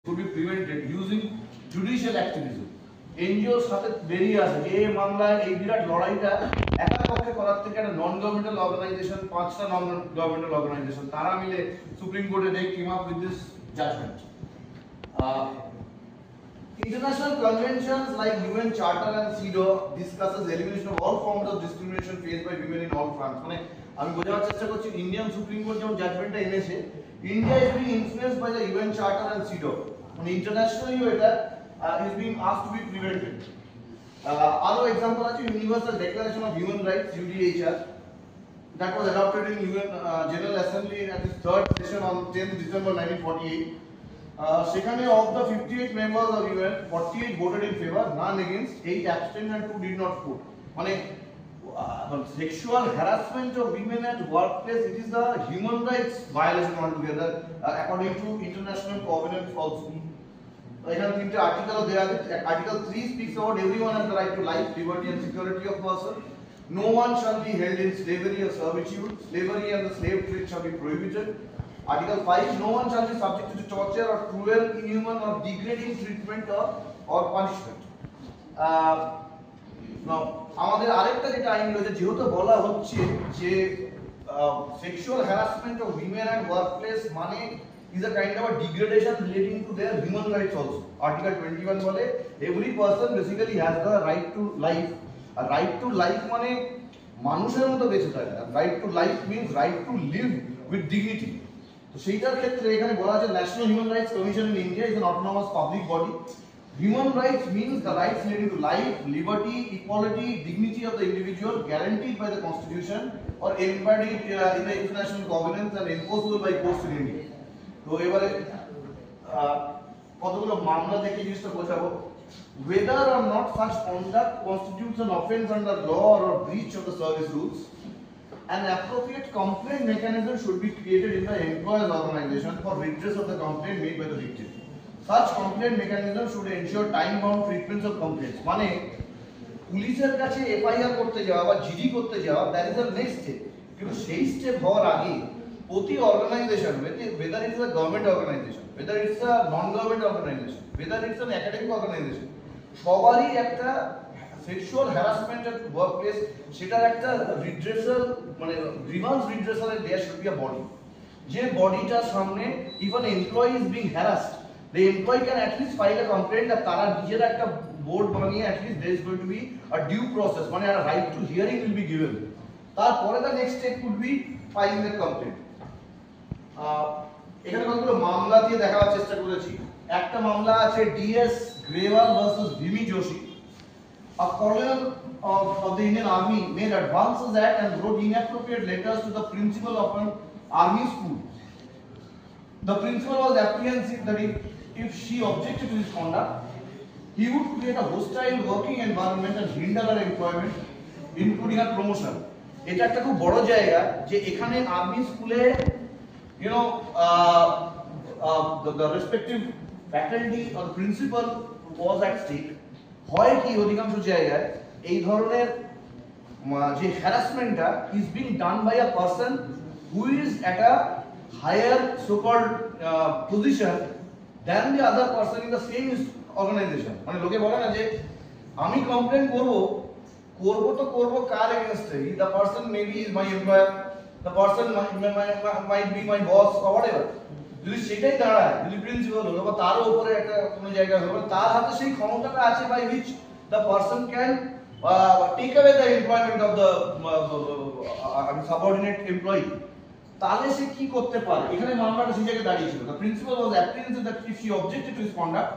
could be prevented using judicial activism. এনজিওর সাথে বেরিয়ে আসে যে এই মামলায় এই বিরাট লড়াইটা একার পক্ষে করার থেকে একটা নন গভর্নমেন্টাল অর্গানাইজেশন, 5টা নন গভর্নমেন্টাল অর্গানাইজেশন তারা মিলে সুপ্রিম কোর্টে they came up with this judgment. International conventions like UN Charter and CEDAW discusses elimination of all forms of discrimination faced by women in all fronts. মানে আমি বোঝার চেষ্টা করছি Indian supreme court যেমন জাজমেন্টটা এনেছে, India is being influenced by the UN Charter and CEDAW. মানে internationally এটা is being asked to be prevented. Other example আছে Universal Declaration of Human Rights UDHR that was adopted in UN General Assembly at its third session on 10th December 1948. সেখানে of the 58 members of UN, 48 voted in favor, none against, 8 abstained and 2 did not vote. মানে sexual harassment of women at workplace, it is a human rights violation altogether according to international covenants also. এখানে তিনটে article দেয়া আছে। Article 3 speaks about everyone has the right to life, liberty and security of person. No one shall be held in slavery or servitude. Slavery and the slave trade shall be prohibited. Article 5, no one shall be subjected to torture or cruel, inhuman or degrading treatment or punishment. Now, আমাদের আরেকটা যেটা আইন রয়েছে, যেহেতু বলা হচ্ছে যে sexual harassment of women at workplace মানে is a kind of a degradation relating to their human rights also. Article 21 বলে every person basically has the right to life. A right to life মানে মানুষের মতো বেঁচে থাকা। Right to life means right to live with dignity. তো সেইটার ক্ষেত্রে এখানে বলা আছে national human rights commission in India is an autonomous public body. Human rights means the rights relating to life, liberty, equality, dignity of the individual guaranteed by the constitution or embodied in the international covenants and enforceable by courts in India. তো এবারে কতগুলো মামলা দেখে জিনিসটা বোঝাবো। Whether or not such conduct constitutes an offense under law or a breach of the service rules, an appropriate complaint mechanism should be created in the employer's organization for redress of the complaint made by the victim. Such complaint mechanism should ensure time-bound treatments of complaints. মানে পুলিশের কাছে FIR করতে যাওয়া বা GD করতে যাওয়া that is the next step, কিন্তু সেই স্টেপ হওয়ার আগে প্রতি organisation, whether it is a government organization, whether it is a non-government organization, whether it is an academic organization, সবারই একটা সেক্সুয়াল হ্যারাসমেন্ট এট ওয়ার্কপ্লেস সেটার একটা রিড্রেসাল মানে গ্রিভান্স রিড্রেসালের there should be a body, যে বডিটার সামনে even employee is being harassed, the employee can at least file a complaint that তারা নিজেরা একটা বোর্ড বানিয়ে at least there is going to be a due process, মানে a right to hearing will be given. তারপরে the next step could be filing the complaint. এখানে কতগুলো মামলা দিয়ে দেখার চেষ্টা করেছি। একটা মামলা আছে DS Grewal versus Vimi Joshi. A colonel of the Indian Army made advances at and wrote inappropriate letters to the principal of an army school. The principal was apprehensive that if she objected to his conduct, he would create a hostile working environment and hinder her employment, including her promotion. এটা একটা খুব বড় জায়গা যে এখানে army স্কুলে the respective faculty or principal was at stake. হয় কি অধিকাংশ জায়গায় এই ধরনের যে হ্যারাসমেন্টটা is being done by a person who is at a higher so-called position than the other person in the same organization. মানে লোকে বলে না যে আমি কমপ্লেইন করব কার এগেইনস্টে, the person maybe is my employer, the person might be my boss or whatever. যদি সেটাই দাঁড়ায়, যদি প্রিন্সিপাল হলো বা তার উপরে একটা কোনো জায়গা হলো, তার হাতে সেই ক্ষমতাটা আছে by which the person can take away the employment of the subordinate employee, তাহলে সে কি করতে পারে? এখানে মামলাটা সেই জায়গায় দাঁড়িয়েছিল। The principal was apprehensive that if she objected to his conduct,